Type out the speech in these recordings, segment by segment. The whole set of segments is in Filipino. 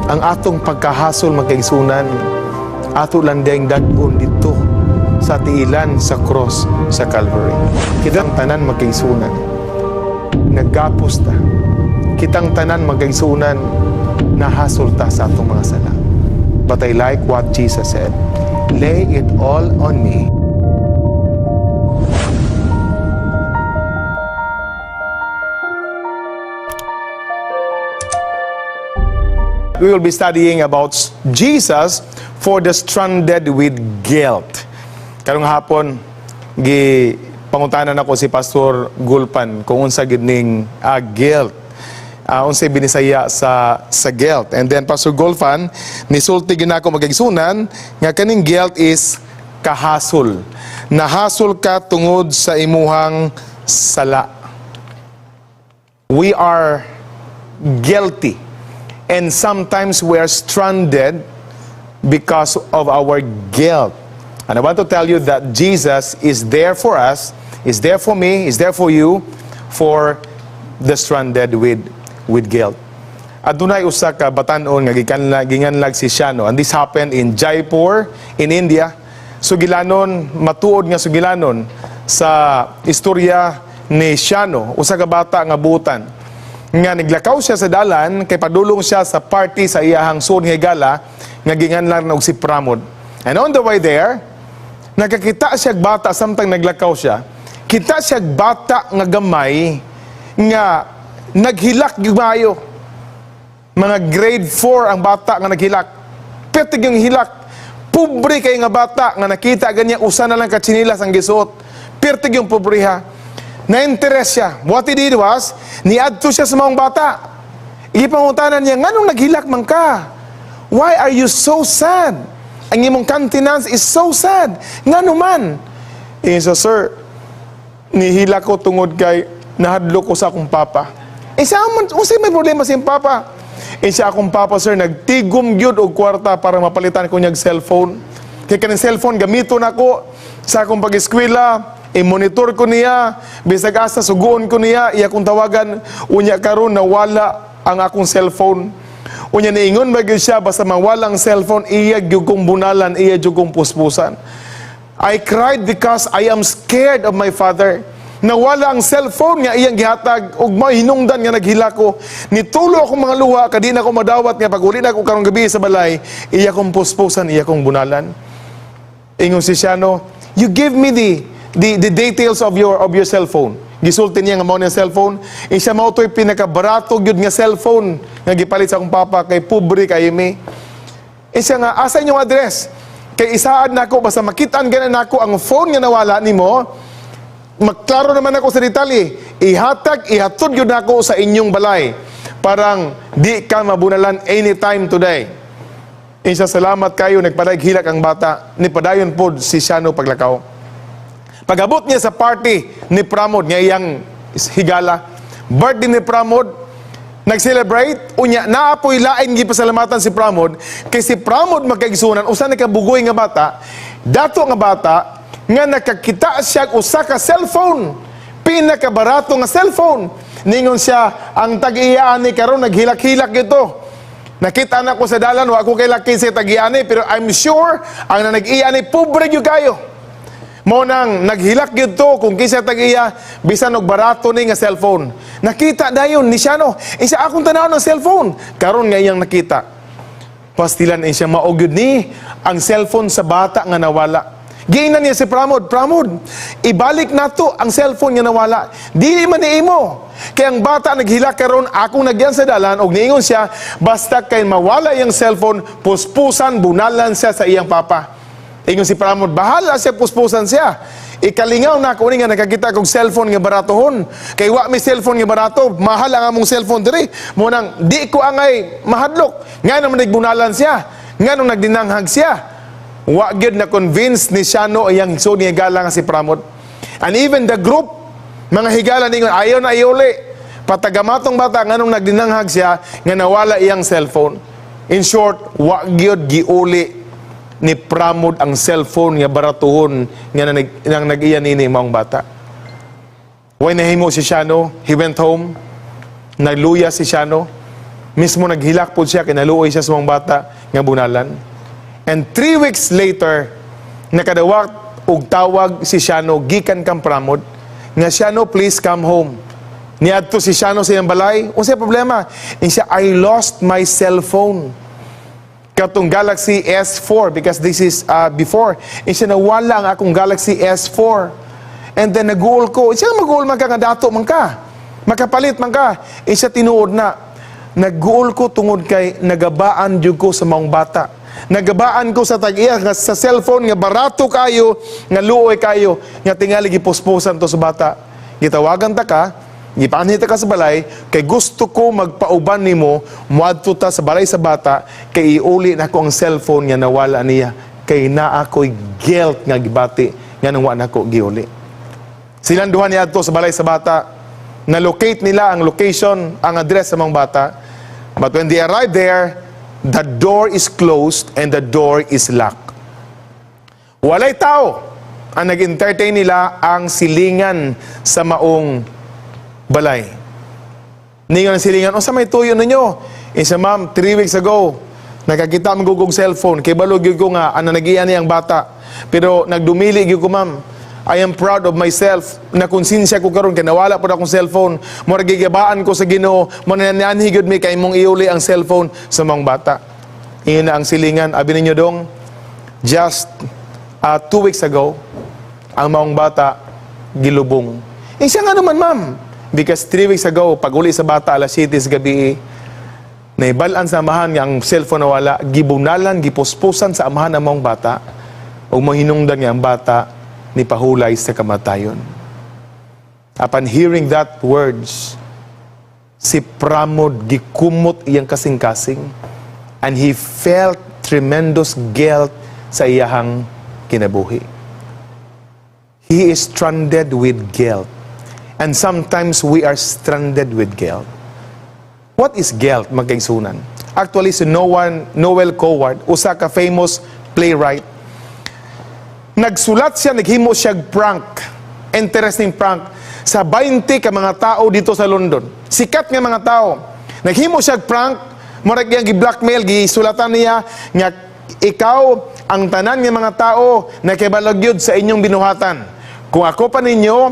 ang atong pagkahasol magkaigsunan, ato lang dayang dag-on dito sa tiilan sa cross sa Calvary. Kitang tanan magkaigsunan, naggapos ta. Kitang tanan magkaigsunan, nahasol ta sa atong mga sala. But I like what Jesus said, lay it all on me. We will be studying about Jesus for the stranded with guilt. Karong hapon, pangutanan ako si Pastor Gulpan kung unsa gid ning guilt. Unsay binisaya sa guilt. And then Pastor Gulpan, nisulti gid nako magigsunan nga kaning guilt is kahasol. Nahasol ka tungod sa imuhang sala. We are guilty. And sometimes we are stranded because of our guilt. And I want to tell you that Jesus is there for us, is there for me, is there for you, for the stranded with guilt. Adunay usa ka batan-on nga ginganlag si Shiano. And this happened in Jaipur, in India. Sugilanon, matuod nga sugilanon sa istorya ni Shiano, usa ka bata nga butan. Nga naglakaw siya sa dalan kay padulong siya sa party sa iyahang son nga gala nga ginganlan og si Pramod. And on the way there, nakakita siya bata samtang naglakaw siya. Kita siya bata nga gamay nga naghilak gimayo. Mga grade 4 ang bata nga naghilak. Pertig yung hilak. Pobre kay nga bata nga nakita ganya usa na lang ka tsinilas ang gisuot. Pertig yung pobriha. Na-interest siya. What he did was, niadto siya sa mga bata. Ipangutanan niya, nganong naghilak man ka? Why are you so sad? Ang imong countenance is so sad. Ngano man? So, sir, nihilak ko tungod kay nahadlok ko sa akong papa. Siya, unsay may problema sa iyong papa? Siya akong papa, sir, nagtigom gyud og kwarta para mapalitan ko niyag cellphone. Kaya kaning cellphone, gamiton ako sa akong pag-eskwela. I-monitor ko niya, bisag asa suguon ko niya, iya kong tawagan, unya karon nawala ang akong cellphone. Unya niingon ba gyud siya basta mawala ang cellphone, iya gyud kong bunalan, iya gyud kong puspusan. I cried because I am scared of my father. Nawala ang cellphone nga iyang gihatag ug mahinungdan nga naghila ko. Nitulo akong mga luha kadi na ko madawat nga pag uli na ko karong gabi sa balay, iya kong puspusan, iya kong bunalan. Ingon si Shiano, you give me the details of your cellphone. Gisulti niya nga mao niya cellphone. Siya mao to'y pinakabarato gyud nga cellphone nga gipalit sa akong papa kay pobre kay mi. Siya nga asa inyong address? Kay isaad nako basta makitaan ganan nako ang phone nga nawala nimo. Magklaro naman ako sa detalye. Ihatod gyud nako sa inyong balay. Parang di ka mabunalan anytime today. Siya salamat kayo nagpadaghilak ang bata. Ni padayon pod si Shiano paglakaw. Pag-abot niya sa party ni Pramod, nga iyang higala, birthday ni Pramod, nag-celebrate, unya, naapoy lain gipasalamatan si Pramod, kay si Pramod magkaigsunan, usa na kabugoy nga bata, dato nga bata, nga nakakita siya usa ka cellphone, pinakabarato nga cellphone. Ningon siya, ang tag-iyaan ni karon naghilak-hilak ito. Nakita na ko sa dalan, wa ko kay laki sa tag-iyaan pero I'm sure, ang nag-iyaan ni pobre yung kayo. Mo nang naghilak gyud to kung kinsa tag-iya bisan og barato ni nga cellphone. Nakita dayon ni Shiano, siya akong tanaw ng cellphone. Karon nga iyang nakita. Pastilan siya mao gyud ni ang cellphone sa bata nga nawala. Giingnan niya si Pramod, ibalik nato ang cellphone nga nawala. Dili man niimo. Kay ang bata naghilak karon akong nagyan sa dalan og niingon siya basta kay mawala iyang cellphone, puspusan bunalan siya sa iyang papa. Ingon si Pramod, bahala siya, puspusan siya. Ikalingaw na ako nga nakakita kong cellphone nga baratohon. Kay wa may cellphone nga barato, mahal ang among cellphone diri. Munang di ko angay mahadlok. Nga naman nagbunalan siya. Nga nung nagdinanghag siya. Wa gyud na convince ni Shiano iyang higson nga higala nga si Pramod. And even the group, mga higala ningon, ayaw na iuli. Patagamatong bata nga nung nagdinanghag siya, nga nawala iyang cellphone. In short, wa gyud giuli ni Pramod ang cellphone nga baratuhon nga nag-iya nini maong bata. When nahimo si Shiano, he went home, nagluya si Shiano, Mismo naghilak po siya, kinaluoy siya sa mga bata nga bunalan. And 3 weeks later, nakadawat og tawag si Shano, gikan kang pramod, nga Shano, please come home. Niadto si Shano sa iyang balay. Unsay problema? Siya, I lost my cell phone. Katong Galaxy S4, because this is before. Siya, nawala ang akong Galaxy S4. And then nag-uol ko. Siya, mag-uol man ka, nga dato man ka. Makapalit man ka. Siya, tinuod na. Nag-uol ko tungod kay nagabaan jud ko sa mga bata. Nagabaan ko sa tag-iya nga sa cellphone nga barato kayo, nga luoy kayo, nga tingali gipuspusan to sa bata. Gitawagan ta ka, gipaanhi ta ka sa balay, kay gusto ko magpauban nimo, muadto ta sa balay sa bata, kay iuli na ko ang cellphone nga nawala niya, kay naa ko'y guilt nga gibati, nga nang wa na ko giuli. Silang duha niadto sa balay sa bata, na-locate nila ang location, ang address sa mga bata, but when they arrive there, the door is closed and the door is locked. Walay tao. Ang nag-entertain nila ang silingan sa maong balay. Ningon ang silingan, o sa may tuyo ninyo? Isa ma'am, 3 weeks ago, nakakita ang gugong cellphone. Kay balog yun ko nga, nag-iyan niya ang bata. Pero nagdumili yun ko ma'am. I am proud of myself. Nakonsensya ko karon kay nawala po akong cellphone. Mura gigabaan ko sa Ginoo. Manananhi gyud mi kay mong iuli ang cellphone sa mga bata. Iyon na ang silingan. Abi ninyo dong, just 2 weeks ago, ang mga bata gilubong. Siya nga naman ma'am. Because 3 weeks ago, pag uli sa bata alas 7 sa gabi, naibalaan sa amahan nga ang cellphone nawala, gibunalan, gipuspusan sa amahan ng mga bata, o mahinungdan nga ang bata, ni pahulay sa kamatayon. Upon hearing that words, si Pramod gikumot iyang kasing-kasing, and he felt tremendous guilt sa iyahang kinabuhi. He is stranded with guilt. And sometimes we are stranded with guilt. What is guilt, magkaigsunan? Actually, si Noel Coward, usa ka famous playwright, nagsulat siya, naghimo siya prank, interesting prank, sa 20 ka mga tao dito sa London. Sikat nga mga tao. Naghimo siya prank, murag yang gi-blackmail, gisulatan niya, nga ikaw, ang tanan nga mga tao, na kibalagyod sa inyong binuhatan. Kung ako pa ninyo,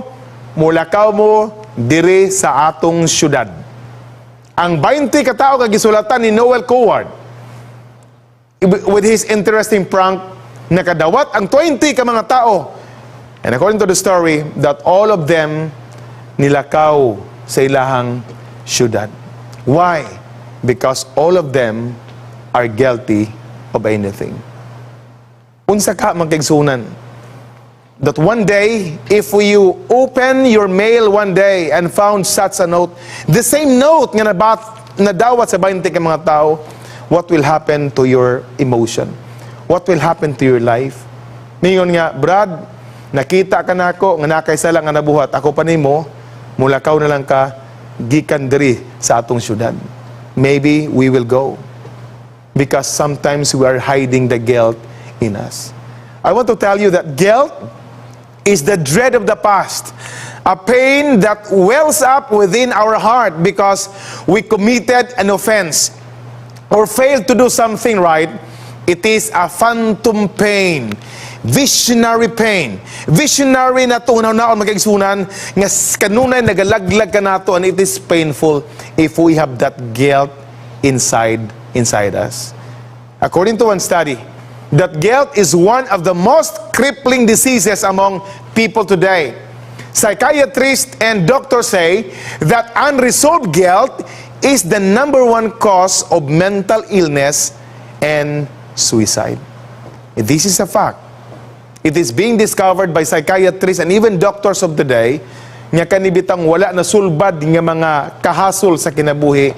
mulakaw mo, diri sa atong syudad. Ang 20 ka tao kagisulatan ni Noel Coward, with his interesting prank, nakadawat ang 20 ka mga tao. And according to the story, that all of them nilakaw sa ilahang syudad. Why? Because all of them are guilty of anything. Unsa ka magkaigsunan? That one day, if you open your mail one day and found such a note, the same note nga nadawat sa 20 ka mga tao, what will happen to your emotion? What will happen to your life? Ningon nga, Brad, nakita ka na ako, nga nakaisa lang nga nabuhat. Ako pa nimo, mulakaw na lang ka, gikan diri sa atong syudad. Maybe we will go. Because sometimes we are hiding the guilt in us. I want to tell you that guilt is the dread of the past. A pain that wells up within our heart because we committed an offense or failed to do something right. It is a phantom pain. Visionary pain. Visionary na ito, na magkaigsunan, nga kanunay nagalaglag ka na ito, and it is painful if we have that guilt inside us. According to one study, that guilt is one of the most crippling diseases among people today. Psychiatrists and doctors say that unresolved guilt is the #1 cause of mental illness and suicide. This is a fact. It is being discovered by psychiatrists and even doctors of the day, nga kanibitang wala na sulbad nga mga kahasol sa kinabuhi,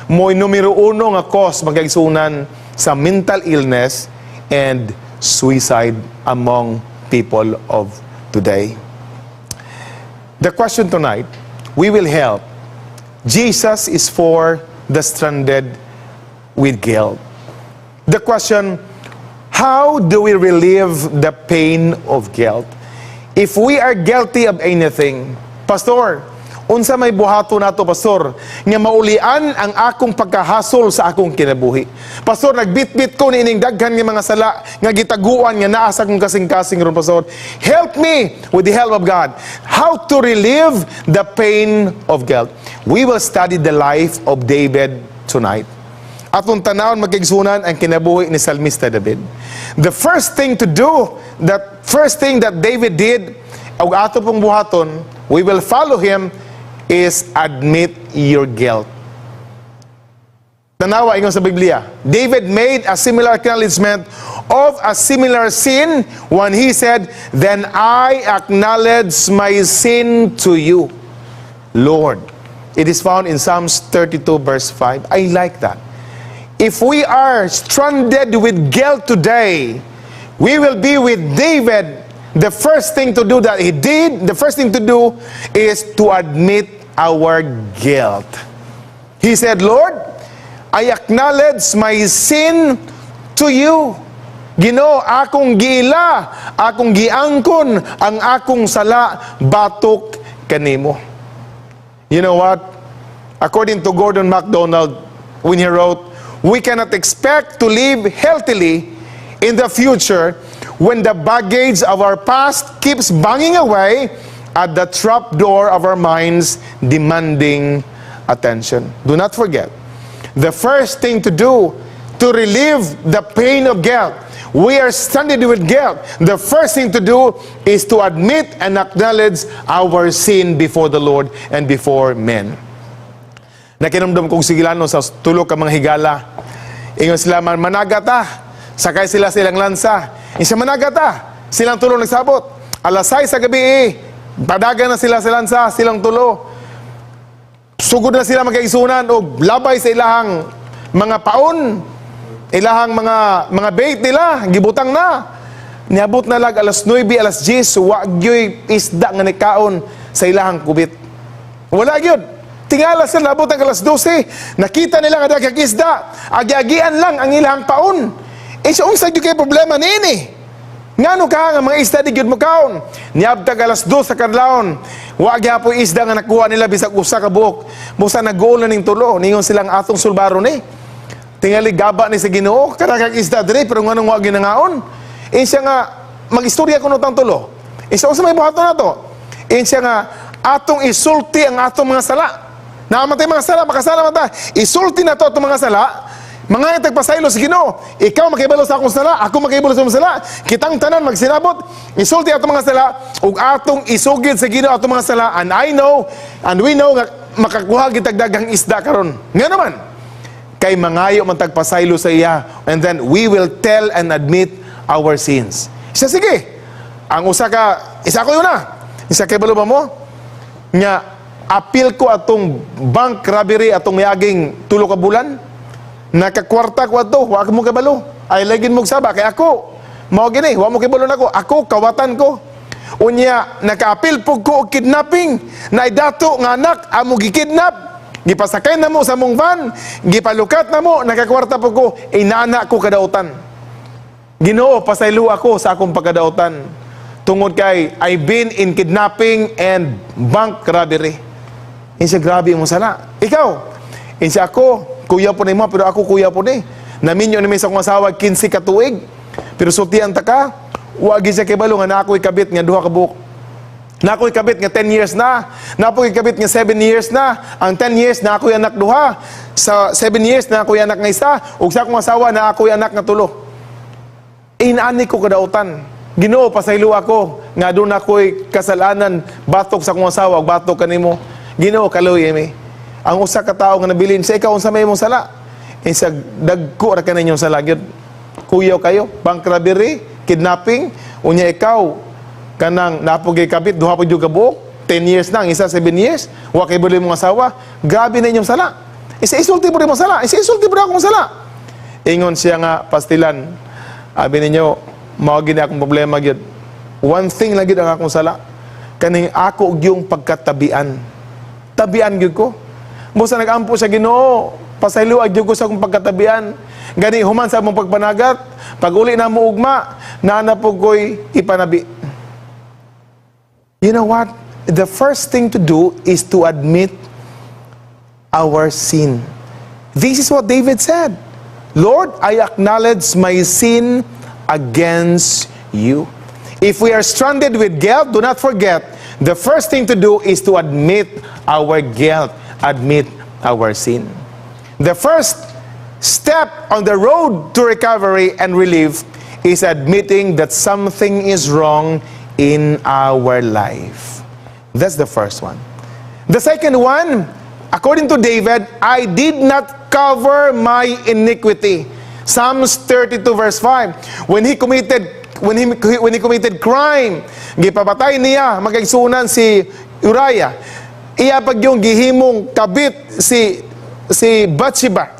mo'y numero 1 nga cause magkaigsunan sa mental illness and suicide among people of today. The question tonight, we will help. Jesus is for the stranded with guilt. The question, how do we relieve the pain of guilt? If we are guilty of anything, Pastor, unsa may buhato nato, pastor, nga maulian ang akong pagkahasol sa akong kinabuhi. Pastor, nagbitbit ko ni ining daghan nga mga sala nga gitaguan nga naa sa akong kasing-kasing ron, pastor. Help me with the help of God how to relieve the pain of guilt. We will study the life of David tonight. Atong tanawon magkaigsunan ang kinabuhi ni Salmista David. The first thing to do, that first thing that David did, og ato pong buhaton, we will follow him, is admit your guilt. Tanawa ingon sa Biblia, David made a similar acknowledgement of a similar sin when he said, "Then I acknowledge my sin to you, Lord." It is found in Psalms 32 verse 5. I like that. If we are stranded with guilt today, we will be with David. The first thing to do that he did, the first thing to do is to admit our guilt. He said, "Lord, I acknowledge my sin to you." Ginoo, akong giila, akong giangkon ang akong sala batok kanimo. You know what? According to Gordon MacDonald, when he wrote, we cannot expect to live healthily in the future when the baggage of our past keeps banging away at the trap door of our minds, demanding attention. Do not forget, the first thing to do to relieve the pain of guilt, we are stranded with guilt. The first thing to do is to admit and acknowledge our sin before the Lord and before men. Nakinamdam kong sigilano sa tulo ka mga higala. Ingon sila, managata. Sakay sila silang lansa. Isa managata. Silang tulo nagsabot. Alas 6 sa gabi padagan na sila sa lansa, silang tulo. Sugod na sila magkaisunan o labay sa ilahang mga paon, ilahang mga bait nila, gibutang na. Niabot na lag alas 9, alas 10, wagyoy isda nga nikaon sa ilahang kubit. Wala gyud. Tingala sila, nabot ang alas 12, nakita nila nga daghang isda, agi-agian lang ang ilahang paon. Sa unsa gyud kay problema niini? Ngano ka nga mga isda di gyud makaon? Niabtag alas 2 sa kadlawon, wa gyapon isda nga nakuha nila bisag usa ka buok. Busa nag-goal na ning tulo, ningon silang atong sulbaro ni. Tingali gaba ni sa Ginoo, kada kag isda diri pero nganong wa ginangaon. Siya nga magistorya kuno tang tulo. Unsa may buhaton nato? Siya nga atong isulti ang atong mga sala. Namatay mga sala, makasala man ta. Isulti na to atong mga sala. Mga itagpasaylo sa Ginoo, ikaw makahibalo sa akong sala, ako makahibalo sa akong sala, kitang tanan magsinabot, isulti atong mga sala, ug atong isugid sa Ginoo atong mga sala, and I know, and we know nga makakuha gitag daghang isda karon. Nga naman, kay mangayo man tagpasaylo sa iya, and then we will tell and admit our sins. Sige, ang isa ko yun na, isa kay balo ba mo? Nga, apil ko atong bank robbery atong mayaging 3 ka bulan, nakakwarta ko ato, wa mo kabalo. Ay lagin mo saba kay ako. Mao gini, wa mo kabalo nako. Ako kawatan ko. Unya nakaapil pug ko og kidnapping. Nay dato nga anak amo gikidnap. Gipasakay na mo sa mong van, gipalukat na mo, nakakwarta pug ko, inana ko kadautan. Ginoo, pasaylo ako sa akong pagkadautan. Tungod kay I've been in kidnapping and bank robbery. Insa grabe mo sala. Ikaw, insa ako kuya po ni mo, pero ako kuya po ni. Naminyo ni may sa kong asawa, 15 ka tuig. Pero sultian ta ka, wagi siya kibalo nga na ako'y kabit nga 2 ka buok. Na ako'y kabit nga 10 years na. Na ako'y kabit nga 7 years na. Ang 10 years na ako'y anak 2. Sa 7 years na ako'y anak nga 1. Ug sa akong asawa na ako'y anak nga 3. Inaani ko kadautan. Ginoo, pasaylo ako. Nga doon ako'y kasalanan, batok sa akong asawa, batok kanimo. Ginoo, kaloy emi. Ang usa ka tawo nga nabilin sa ikaw unsa may imong sala, sa dagko ra kaninyong sala gyud. Kuyaw kayo, bank robbery, kidnapping, unya ikaw kanang napugay kabit duha pa jud ka buok, 10 years na, ang isa 7 years, wa kay buloy mong asawa, grabe na inyong sala. Isulti mo rin mong sala, isulti mo rin akong sala. Ingon siya nga pastilan, abi ninyo, mao gini akong problema gyud. One thing lang gyud ang akong sala, kaning ako yung pagkatabian. Tabian gyud ko. Busa nag-ampo sa Ginoo, pasaylo adyo ko sa akong pagkatabian. Gani human sa mong pagpanagat, pag uli na mo ugma, nanapog ko'y ipanabi. You know what? the first thing to do is to admit our sin. This is what David said. Lord, I acknowledge my sin against you. If we are stranded with guilt, do not forget, the first thing to do is to admit our guilt, admit our sin. The first step on the road to recovery and relief is admitting that something is wrong in our life. That's the first one. The second one, according to David, I did not cover my iniquity. Psalms 32 verse 5. When he committed crime, gipapatay niya, magkaigsunan si Uriah. Iya pag yung gihimong kabit si Bathsheba.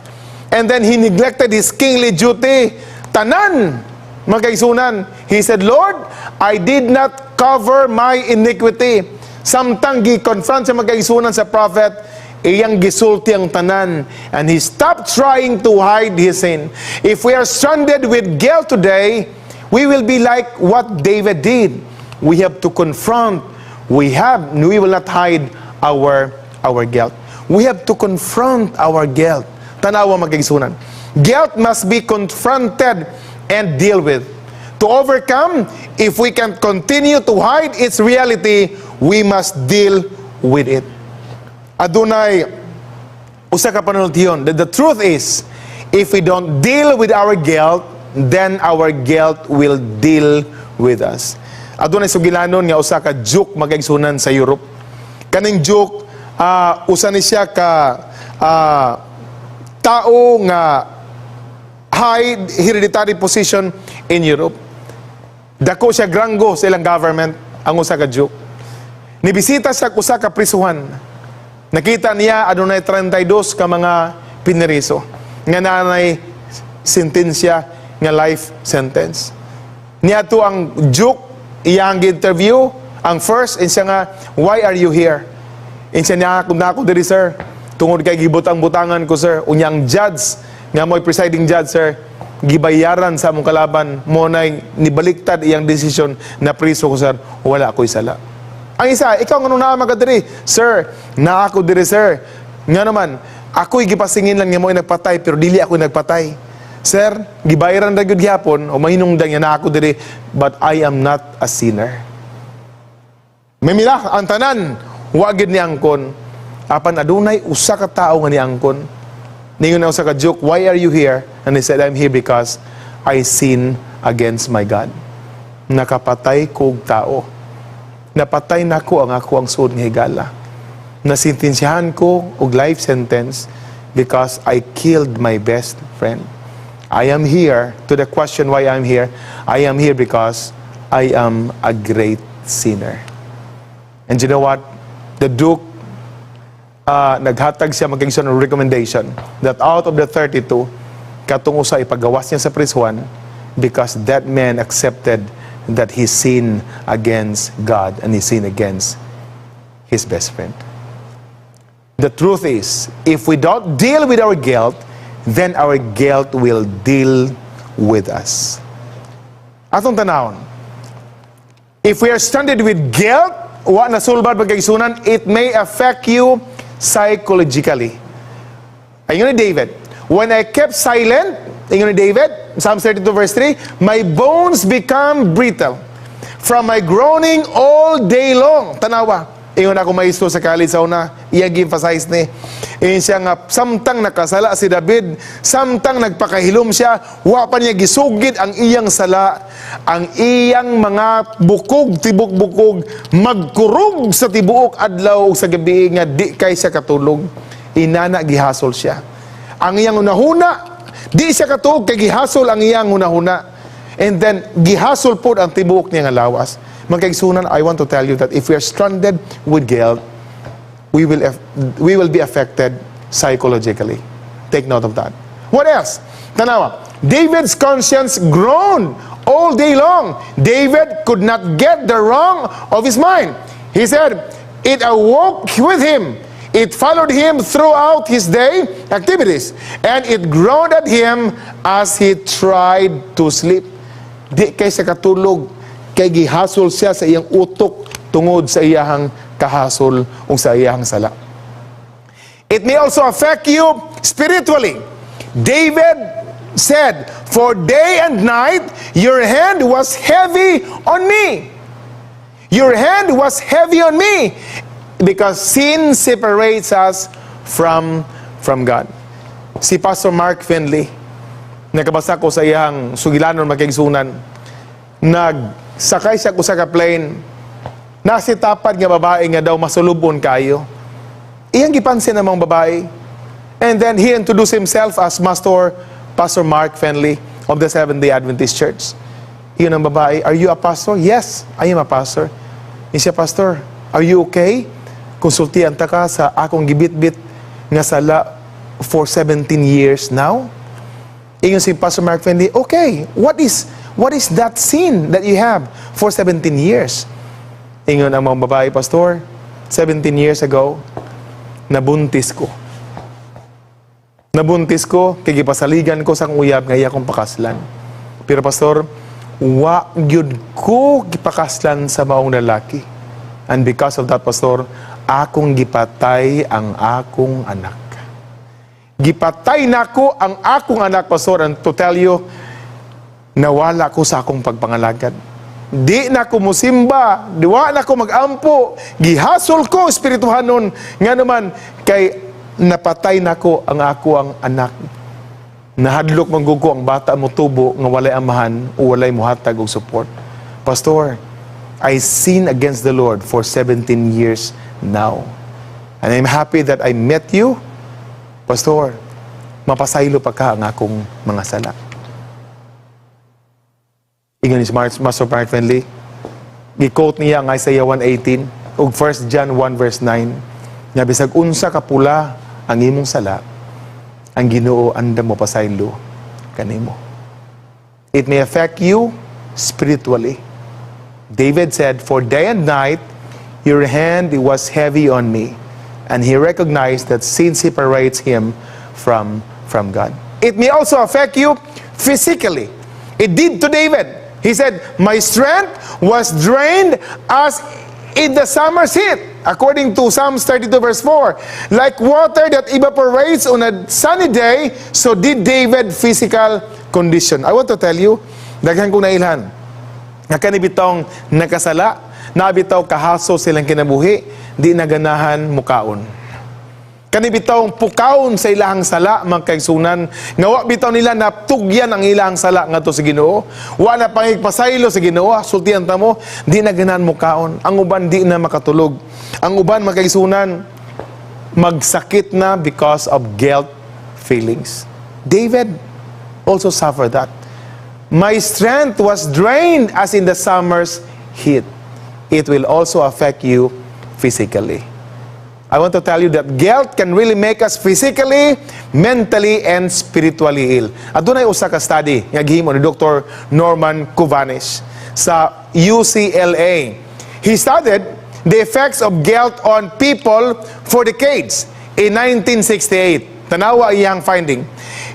And then he neglected his kingly duty. Tanan, magkaigsunan. He said, Lord, I did not cover my iniquity. Samtang gi-confront siya magkaigsunan sa prophet, iyang gisulti ang tanan, and he stopped trying to hide his sin. If we are stranded with guilt today, we will be like what David did. We have to confront. We will not hide our guilt. We have to confront our guilt. Tanawa magkaigsunan. Guilt must be confronted and deal with. To overcome, if we can continue to hide its reality, we must deal with it. Adunay, usa ka panultiyon. The truth is, if we don't deal with our guilt, then our guilt will deal with us. Adunay sugilanon nga usa ka juk magaigsunan sa Europe. Kaning juk, usa ni siya ka tao nga high hereditary position in Europe. Dako siya granggo sa ilang government, ang usa ka juk. Nibisita siya usa ka prisuhan. Nakita niya adunay 32 ka mga piniriso nga nanay sentensya nga life sentence. Niya to ang juk iyang interview ang first and siya nga, why are you here? And siya niya ako diri sir tungod kay gibutang-butangan ko sir. Unyang judge nga mo'y presiding judge sir, gibayaran sa among kalaban mo nay nibaliktad iyang desisyon na priso ko sir, wala ako'y sala. Ang isa, ikaw nga nung naamag diri, sir, na ako diri sir. Nga naman, ako'y gipasingin lang nga mo'y nagpatay, pero dili ako'y nagpatay. Sir, gibayaran na gyud gyapon o mahinungdan nga na ako diri, but I am not a sinner. Mamila, ang tanan, wa gyud ni angkon. Apan adunay usa ka tawo nga ni angkon. Ningon na usa ka joke, why are you here? And he said, I'm here because I sin against my God. Nakapatay kog tao. Napatay na ko ang ako ang suod nga higala. Nasintensyahan ko og life sentence because I killed my best friend. I am here, to the question why I'm here, I am here because I am a great sinner. And you know what? The Duke, naghatag siya magkaigsoon ng recommendation that out of the 32, katong usa ipagawas niya sa prisuhan because that man accepted that he sinned against God and he sinned against his best friend. The truth is, if we don't deal with our guilt, then our guilt will deal with us. Atong tanawon, if we are stranded with guilt, wa na sulbad pagkaigsunan, it may affect you psychologically. Ayun ni David, when I kept silent, ayun ni David, Psalm 32 verse 3, my bones become brittle from my groaning all day long. Tanawa, ingon ako maisto sa college sa una, iyang emphasize ni. Iyon siya nga, samtang nakasala si David, samtang nagpakahilom siya, wa pa niya gisugid ang iyang sala, ang iyang mga bukog, tibok-bukog, magkurog sa tibuok adlaw sa gabi nga di kay siya katulog. Inana gihasol siya. Ang iyang unahuna, di siya katulog kay gihasol ang iyang hunahuna. And then gihasol po ang tibuok niya nga lawas. Magkaigsunan, I want to tell you that if we are stranded with guilt, we will be affected psychologically. Take note of that. What else? Tanawa, David's conscience groaned all day long. David could not get the wrong of his mind. He said, it awoke with him. It followed him throughout his day activities, and it groaned at him as he tried to sleep. Di kay sa katulog, kay gihasol siya sa iyang utok tungod sa iyang kahasol ung sa iyang sala. It may also affect you spiritually. David said, "For day and night your hand was heavy on me." Your hand was heavy on me because sin separates us from God. Si Pastor Mark Finley, nakabasa ko sa iyang sugilanon magkaigsunan, nagsakay siya ko sa plane, nasitapan nga babae nga daw masulubon kayo. Iyang gipansin namang babae. And then he introduced himself as Pastor Mark Finley of the Seventh-day Adventist Church. Iyon ang babae, "Are you a pastor?" "Yes, I am a pastor." Siya, "Pastor, are you okay? Konsultihan ta ka sa akong gibit-bit nga sala for 17 years now." Iyon si Pastor Mark Finley, "Okay, what is that sin that you have for 17 years?" Iyon ang mga babae, "Pastor, 17 years ago, nabuntis ko. Kay gipasaligan ko sang uyab nga iya kong pakaslan. Pero Pastor, wa gyud ko gipakaslan sa maong lalaki. And because of that, Pastor, akong gipatay ang akong anak. Gipatay nako ang akong anak, Pastor, and to tell you, nawala ko sa akong pagpangalagad. Di na ko musimba, diwa na ko magampo, gihasol ko espirituhanon, nga naman kay napatay na ko ang ako ang anak. Nahadlok manggugo ang bata mo tubo nga walay amahan o walay muhatag og support. Pastor, I sin against the Lord for 17 years now. And I'm happy that I met you. Pastor, mapasaylo pa ka ang akong mga sala." Ingon ni Master Mark Finley, gi-quote niya ang Isaiah 1:18 ug 1 John 1:9, nga bisag unsa ka pula ang imong sala, ang Ginoo andam mo pasaylo kanimo. It may affect you spiritually. David said, "For day and night your hand was heavy on me," and he recognized that sin separates him from God. It may also affect you physically. It did to David. He said, "My strength was drained as in the summer's heat," according to Psalms 32 verse 4. "Like water that evaporates on a sunny day, so did David physical condition." I want to tell you, daghan kong nailhan, nga kanibitong nakasala, nabitaw kahaso silang kinabuhi, di naganahan mukaon. Kanibitong pukaon sa ilahang sala, magkaigsunan, nga wa bitaw nila naptugyan ang ilahang sala nga to sa Ginoo. Wa na pangigpasaylo sa Ginoo, sultihan ta mo, di na ganahan mukaon. Ang uban di na makatulog. Ang uban magkaigsunan, magsakit na because of guilt feelings. David also suffered that. "My strength was drained as in the summer's heat." It will also affect you physically. I want to tell you that guilt can really make us physically, mentally, and spiritually ill. Adunay usa ka study nga gihimo ni Dr. Norman Kuvanis sa UCLA. He studied the effects of guilt on people for decades. In 1968, tanawa iyang finding.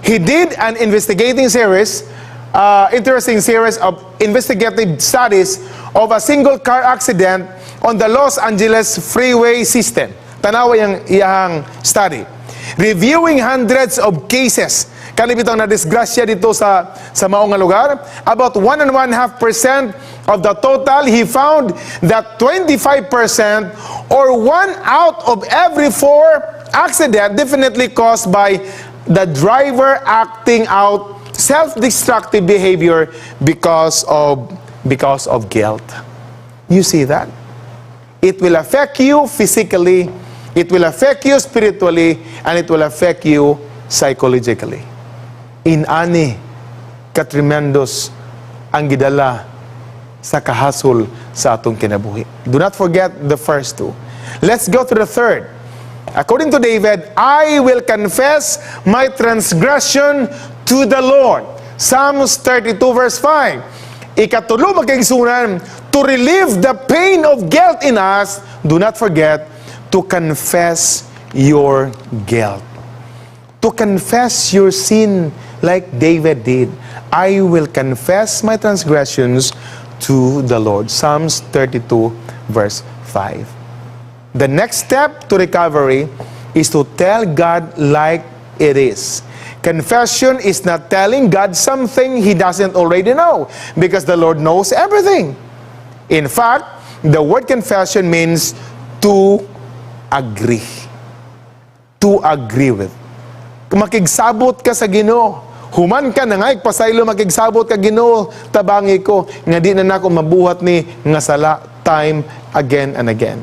He did an investigating series, interesting series of investigative studies of a single car accident on the Los Angeles freeway system. Tanawa iyang study. Reviewing hundreds of cases. Kanibitang na disgrasya dito sa maong nga lugar. About 1.5% of the total, he found that 25% or 1 out of every 4 accident definitely caused by the driver acting out self-destructive behavior because of guilt. You see that? It will affect you physically, it will affect you spiritually, and it will affect you psychologically. Inani katremendos ang gidala sa kahasol sa atong kinabuhi. Do not forget the first two. Let's go to the third. According to David, I will confess my transgression to the Lord. Psalms 32 verse 5. Ikatulo magkaigsunan, to relieve the pain of guilt in us, do not forget to confess your guilt. To confess your sin like David did. I will confess my transgressions to the Lord. Psalms 32 verse 5. The next step to recovery is to tell God like it is. Confession is not telling God something He doesn't already know, because the Lord knows everything. In fact, the word confession means to agree. To agree with. Makigsabot ka sa Ginoo. Human ka na nga, pasaylo makigsabot ka, Ginoo, tabangi ko, nga di na nako mabuhat ni nga sala, time again and again.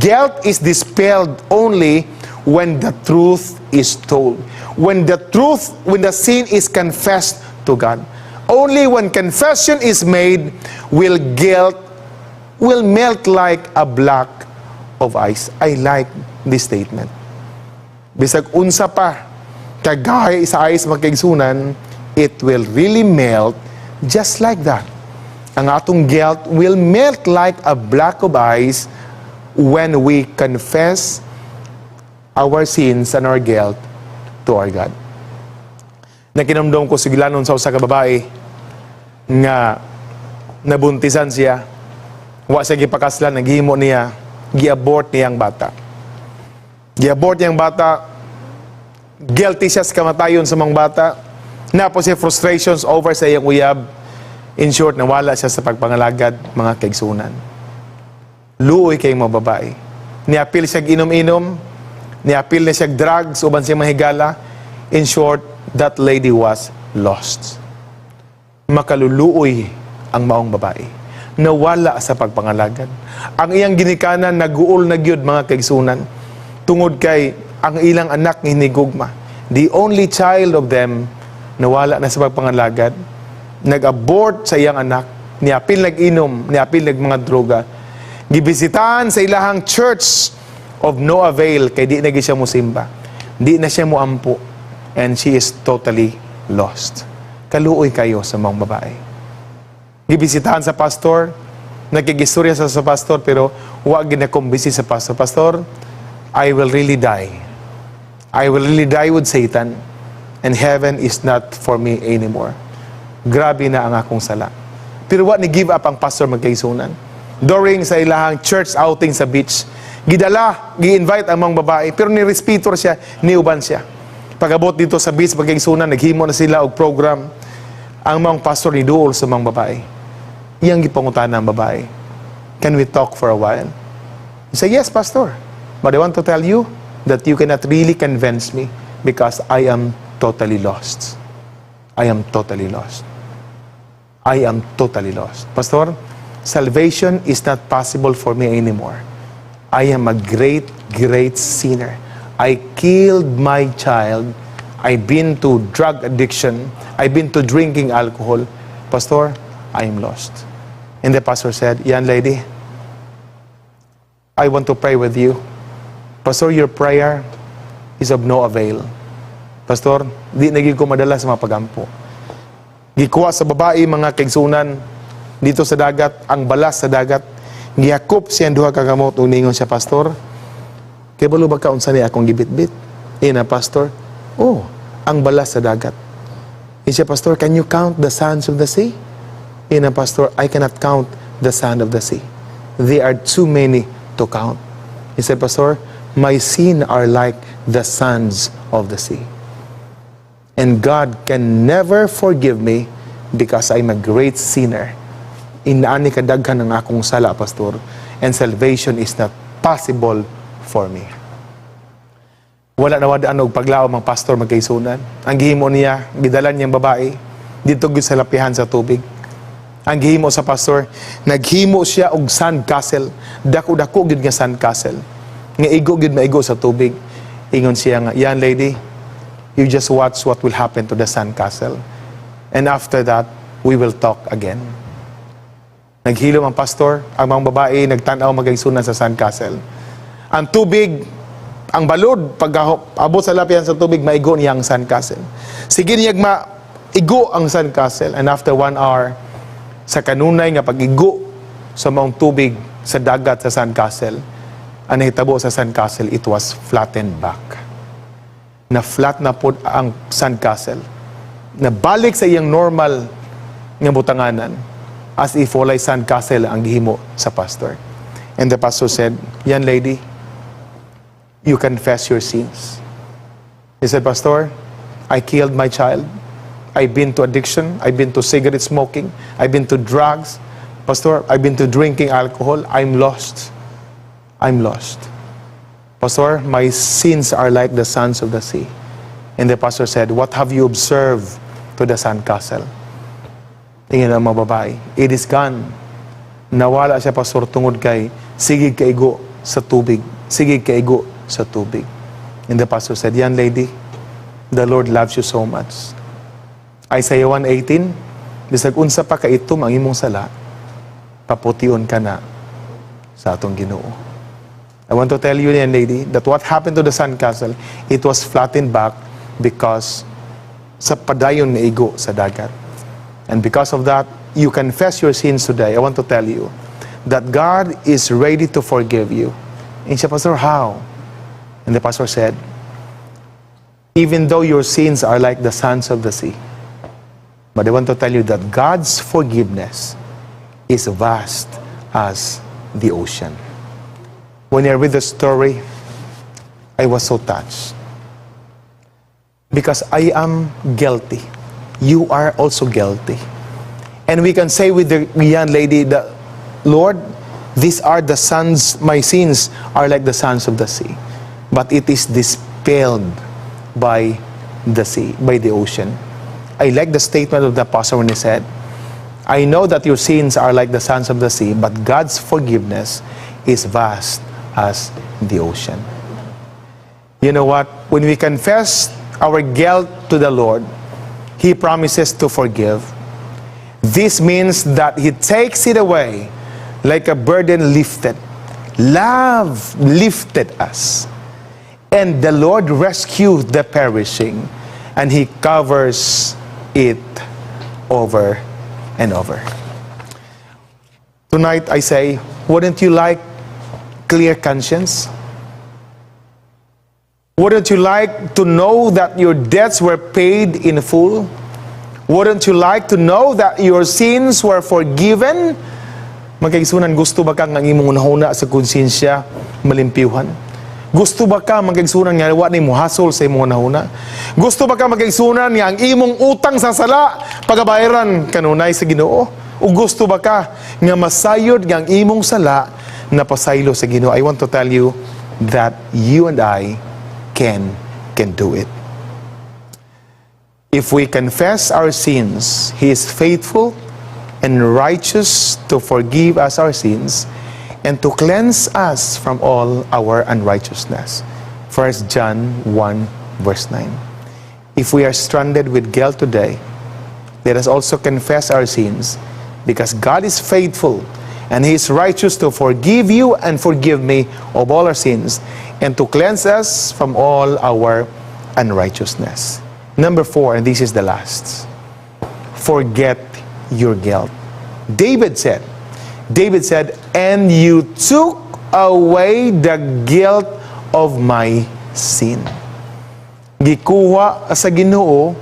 Guilt is dispelled only when the truth is told. When the sin is confessed to God. Only when confession is made will guilt melt like a block of ice. I like this statement. Bisag unsa pa kagay sa ice magkaigsunan, it will really melt just like that. Ang atong guilt will melt like a block of ice when we confess our sins and our guilt to our God. Nakinamdom ko sigilanon sa usa ka babae nga nabuntisan siya, wa siya gipakaslan, naghimo niya, gi-abort niya ang bata. Gi-abort niya ang bata, guilty siya sa kamatayon sa mga bata, napo siya frustrations over sa iyang uyab. In short, nawala siya sa pagpangalagad, mga kaigsunan. Luoy kay mga babae. Niapil siya inom-inom, niapil na siya drugs, uban siya mahigala. In short, that lady was lost. Makaluluoy ang maong babae. Nawala sa pagpangalagad. Ang iyang ginikanan, naguol na gyud, mga kaigsunan. Tungod kay ang ilang anak hinigugma. The only child of them, nawala na sa pagpangalagad. Nag-abort sa iyang anak. Niapil nag-inom, niapil nag mga droga. Gibisitahan sa ilahang church of no avail, kay di na siya musimba. Di na siya muampo. And she is totally lost. Kaluoy kayo sa mga babae. Gibisitahan sa pastor, nakigistorya sa pastor, pero huwag ginakumbisi sa pastor. Pastor, I will really die. I will really die with Satan, and heaven is not for me anymore. Grabe na ang akong sala. Pero what ni give up ang pastor magkaisunan? During sa ilahang church outing sa beach, gidala, gi-invite ang mga babae, pero ni-respitor siya, niuban siya. Pagabot dito sa beach, magkaisunan, naghimo na sila og program. Ang mga pastor ni duol sa mga babae. Iyang gipangutan ng babae. Can we talk for a while? He said, yes, pastor. But I want to tell you that you cannot really convince me because I am totally lost. I am totally lost. I am totally lost. Pastor, salvation is not possible for me anymore. I am a great, great sinner. I killed my child. I've been to drug addiction. I've been to drinking alcohol. Pastor, I am lost. And the pastor said, young lady, I want to pray with you. Pastor, your prayer is of no avail. Pastor, di naging ko madala sa mga pagampo. Gikuha sa babae mga kaigsunan dito sa dagat, ang balas sa dagat. Giyakop siya duha ka kamot, uningon siya, pastor, kay balo ba kaunsa ni akong gibitbit? Ina, pastor, oh, ang balas sa dagat. Siya, pastor, can you count the sands of the sea? Ina, pastor, I cannot count the sand of the sea. They are too many to count. He said, pastor, my sin are like the sands of the sea. And God can never forgive me because I'm a great sinner. Inaani kadaghan ng akong sala, pastor, and salvation is not possible for me. Wala na wadaan og paglaom ang pastor magkaisunan. Ang gihimo niya, gidalan niyang babae dito gyud sa lapihan sa tubig. Ang gihimo sa pastor, naghimo siya og sand castle, dako-dako gyud nga sand castle. Nga igo gyud maigo sa tubig. Ingon siya nga, yan lady, you just watch what will happen to the sand castle. And after that, we will talk again. Naghilom ang pastor, ang mga babae nagtanaw magkaisunan sa sand castle. Ang tubig, ang balod, pag abot sa lapihan sa tubig, maigo niya ang sand castle. Sige niya maigo ang sand castle. And after 1 hour, sa kanunay nga pag-igo sa maong tubig sa dagat sa sand castle, ang nahitabo sa sand castle, it was flattened back. Na flat na po ang sand castle. Nabalik sa iyang normal nga butanganan as if walay sand castle ang gihimo sa pastor. And the pastor said, "Yan lady, you confess your sins." He said, "Pastor, I killed my child. I've been to addiction. I've been to cigarette smoking. I've been to drugs. Pastor, I've been to drinking alcohol. I'm lost. I'm lost. Pastor, my sins are like the sands of the sea." And the pastor said, "What have you observed to the sandcastle?" Tingin ang mga babae, "It is gone." Nawala siya, pastor, tungod kay sigig kaigo sa tubig. Sigig kaigo sa tubig. And the pastor said, "Yan lady, the Lord loves you so much." Isaiah 1:18, bisag unsa pa kaitom ang imong sala, papution ka na sa atong Ginoo. I want to tell you, yan lady, that what happened to the sandcastle, it was flattened back because sa padayon na igo sa dagat. And because of that, you confess your sins today. I want to tell you that God is ready to forgive you. And siya, "Pastor, how?" And the pastor said, "Even though your sins are like the sands of the sea, but I want to tell you that God's forgiveness is vast as the ocean." When I read the story, I was so touched. Because I am guilty. You are also guilty. And we can say with the young lady that, "Lord, these are the sands, my sins are like the sands of the sea." But it is dispelled by the sea, by the ocean. I like the statement of the apostle when he said, "I know that your sins are like the sands of the sea, but God's forgiveness is vast as the ocean." You know what? When we confess our guilt to the Lord, He promises to forgive. This means that He takes it away like a burden lifted. Love lifted us. And the Lord rescued the perishing, and He covers it over and over. Tonight I say, wouldn't you like clear conscience? Wouldn't you like to know that your debts were paid in full? Wouldn't you like to know that your sins were forgiven? Magkaigsunan, gusto ba ka ng imong nahuna sa konsensya malimpyuhan? Gusto ba ka magkaigsunan nga wa ni mo hasol sa imong nahuna? Gusto ba ka magkaigsunan nga ang imong utang sa sala pagabayaran kanunay sa Ginoo? O gusto ba ka nga masayod nga ang imong sala na pasaylo sa Ginoo? I want to tell you that you and I can do it. If we confess our sins, He is faithful and righteous to forgive us our sins and to cleanse us from all our unrighteousness. 1 John 1 verse 9. If we are stranded with guilt today, let us also confess our sins, because God is faithful and He is righteous to forgive you and forgive me of all our sins and to cleanse us from all our unrighteousness. Number 4, and this is the last. Forget your guilt. David said, "And you took away the guilt of my sin." Gikuha sa Ginoo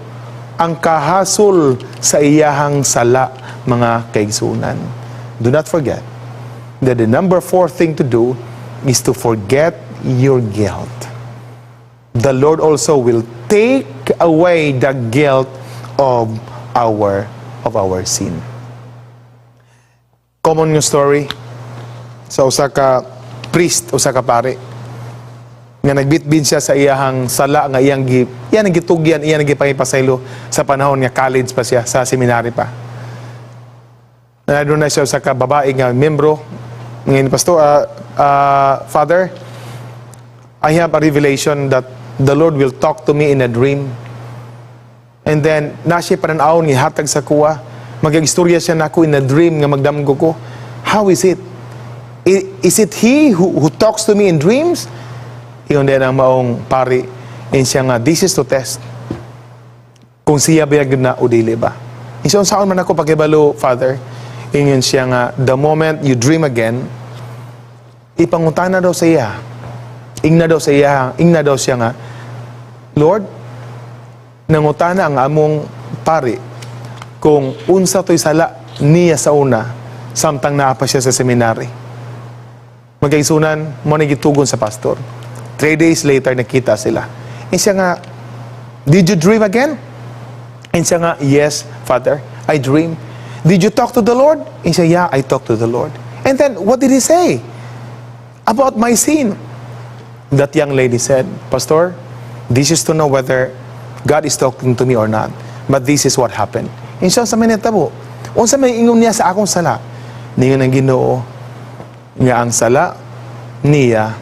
ang kahasol sa iyahang sala, mga kaigsunan. Do not forget that the number 4 thing to do is to forget your guilt. The Lord also will take away the guilt of our sin. Common yung story sa usa ka priest, usa ka pare, nga nagbitbit siya sa iyahang sala nga iyang gitugyan, iyang gipahipasaylo sa panahon nga college pa siya, sa seminary pa. Doon na siya sa babae nga membro ngayon, "Pastor, Father, I have a revelation that the Lord will talk to me in a dream." And then, nasiya pananaw ni hatag sa kuwa, mag-istorya siya nako in a dream nga magdamgo ko. How is it? Is it He who talks to me in dreams? Iyon din ang maong pari. And siya nga, this is to test kung siya biyag na o dili ba. Iyon saan man ako pagkibalo, Father. Ingon siya nga, the moment you dream again, ipangutana daw sa iya. Ingna daw siya nga, "Lord, nangutana ang among pari kung unsa to'y sala niya sa una, samtang naa pa siya sa seminary." Magkaisunan, mo nagitugon sa pastor. 3 days later, nakita sila. And siya nga, did you dream again? And siya nga, yes, Father, I dream. Did you talk to the Lord? And siya, yeah, I talked to the Lord. And then, what did he say? About my sin. That young lady said, Pastor, this is to know whether God is talking to me or not. But this is what happened. And siya sa minitabo, unsa may ingon niya sa akong sala? Ningon ang Ginoo, nga ang sala niya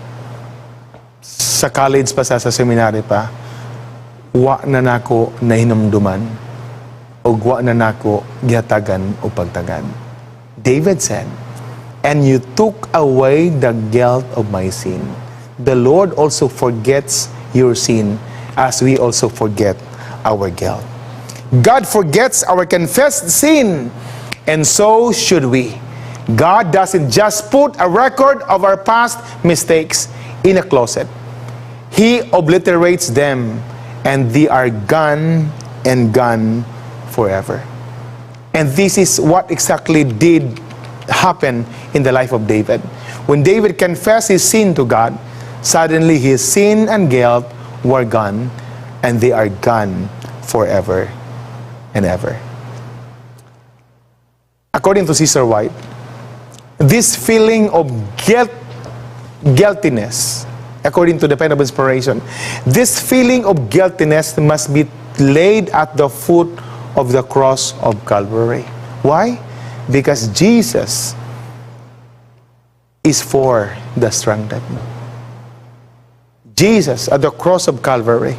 sa college pa sa seminary pa, wa na nako nahinumduman o wa na nako gihatagan o pagtagad. David said, and you took away the guilt of my sin. The Lord also forgets your sin as we also forget our guilt. God forgets our confessed sin, and so should we. God doesn't just put a record of our past mistakes in a closet. He obliterates them, and they are gone and gone forever. And this is what exactly did happen in the life of David. When David confessed his sin to God, suddenly his sin and guilt were gone, and they are gone forever and ever. According to Cesar White, this feeling of guiltiness, according to the Pen of Inspiration, this feeling of guiltiness must be laid at the foot of the cross of Calvary. Why? Because Jesus is for the stranded. Jesus at the cross of Calvary,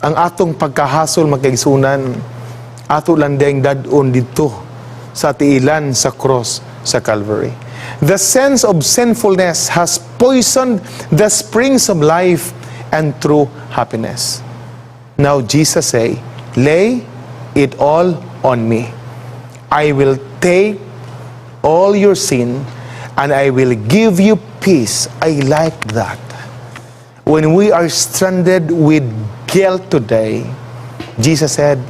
ang atong pagkahasol magkaigsunan, ato landeng dadon dito sa tiilan sa cross sa Calvary. The sense of sinfulness has poisoned the springs of life and true happiness. Now Jesus say, lay it all on me. I will take all your sin and I will give you peace. I like that. When we are stranded with guilt today, Jesus said,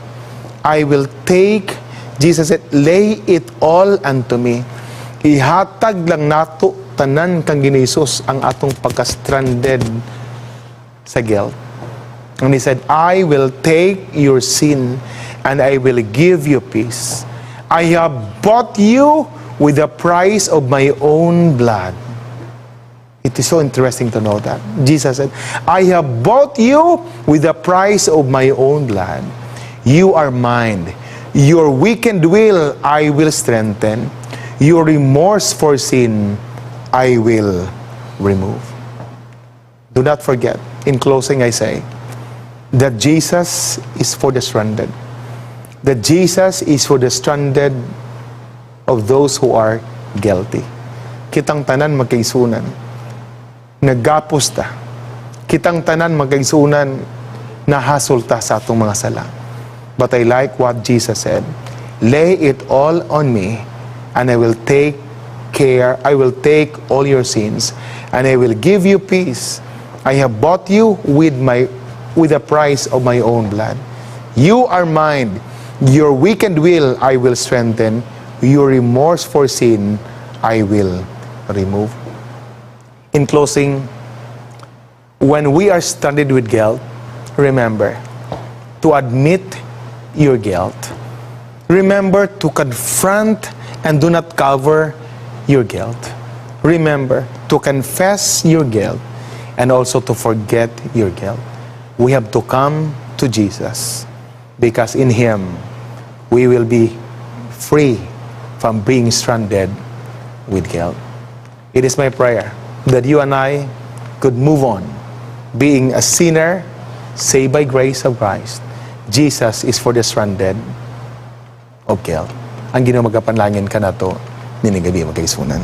Jesus said, lay it all unto me. Ihatag lang nato tanan kang Ginisus ang atong pagka-stranded sa guilt. And he said, I will take your sin and I will give you peace. I have bought you with the price of my own blood. It is so interesting to know that. Jesus said, I have bought you with the price of my own blood. You are mine. Your weakened will I will strengthen. Your remorse for sin I will remove. Do not forget, in closing I say, that Jesus is for the stranded. That Jesus is for the stranded of those who are guilty. Kitang tanan magkaisunan. Naggapos ta. Kitang tanan magkaisunan, nahasol ta sa atong mga sala. But I like what Jesus said, lay it all on me, and I will take care, I will take all your sins, and I will give you peace. I have bought you with the price of my own blood. You are mine. Your weakened will I will strengthen. Your remorse for sin I will remove. In closing, when we are stranded with guilt, remember to admit your guilt. Remember to confront and do not cover your guilt. Remember to confess your guilt and also to forget your guilt. We have to come to Jesus because in Him we will be free from being stranded with guilt. It is my prayer that you and I could move on being a sinner saved by grace of Christ. Jesus is for the stranded of guilt. Ang Ginoo magapanlangin ka nato nini gabi magkaisunan.